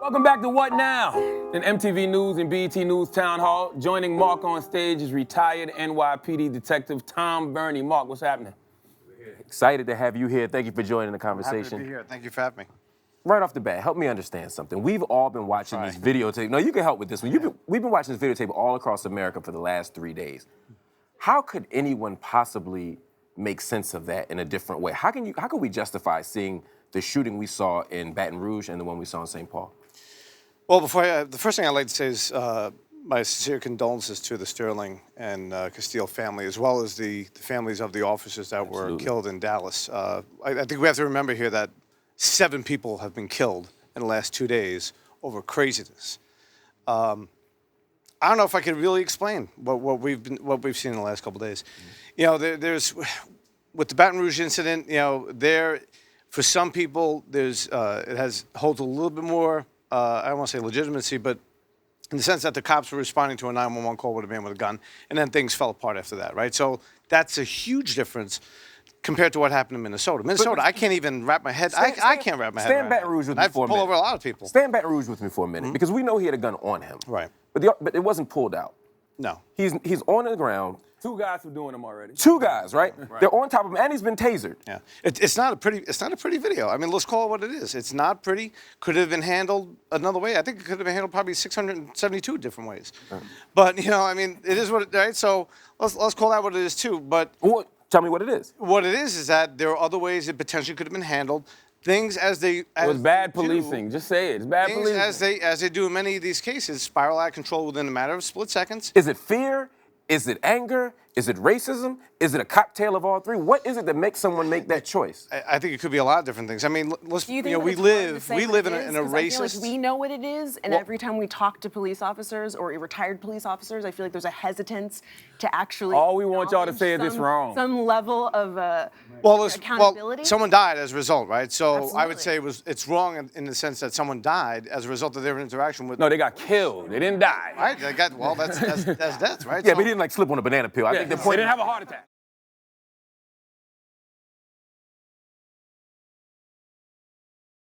Welcome back to What Now? In MTV News and BET News Town Hall, joining Mark on stage is retired NYPD Detective Tom Verni. Mark, what's happening? Excited to have you here. Thank you for joining the conversation. Happy to be here. Thank you for having me. Right off the bat, help me understand something. We've all been watching this videotape. No, you can help with this one. We've been watching this videotape all across America for the last 3 days. How could anyone possibly make sense of that in a different way? How could we justify seeing the shooting we saw in Baton Rouge and the one we saw in St. Paul? Well, the first thing I'd like to say is my sincere condolences to the Sterling and Castile family, as well as the families of the officers that were killed in Dallas. I think we have to remember here that 7 people have been killed in the last 2 days over craziness. I don't know if I could really explain what we've seen in the last couple of days. You know, there's with the Baton Rouge incident. You know, for some people, it holds a little bit more. I don't want to say legitimacy, but in the sense that the cops were responding to a 911 call with a man with a gun, and then things fell apart after that, right? So that's a huge difference compared to what happened in Minnesota. Minnesota, I can't even wrap my head. I can't wrap my head around. Stand Baton Rouge with me for a minute. I've pulled over a lot of people. Stand Baton Rouge with me for a minute, because we know he had a gun on him. Right. But it wasn't pulled out. No. He's on the ground. 2 guys were doing them already. 2 guys, right? They're on top of him, and he's been tasered. Yeah, it's not a pretty video. I mean, let's call it what it is. It's not pretty. Could it have been handled another way? I think it could have been handled probably 672 different ways. But you know, I mean, it is what it, right? So let's call that what it is too. But Tell me what it is. What it is that there are other ways it potentially could have been handled. Things it was bad policing. Just say it. It's bad policing. As they do in many of these cases, spiral out of control within a matter of split seconds. Is it fear? Is it anger? Is it racism? Is it a cocktail of all 3? What is it that makes someone make that choice? I think it could be a lot of different things. I mean, we live in a racist. I feel like we know what it is, and every time we talk to police officers or retired police officers, I feel like there's a hesitance to actually. All we want y'all to say is it's wrong. Some level of Well, accountability. someone died as a result, right? So Absolutely. I would say it's wrong in the sense that someone died as a result of their interaction with. No, they got killed. They didn't die. Right? That's death, right? Yeah, but he didn't like slip on a banana peel. I think the point. They didn't have a heart attack.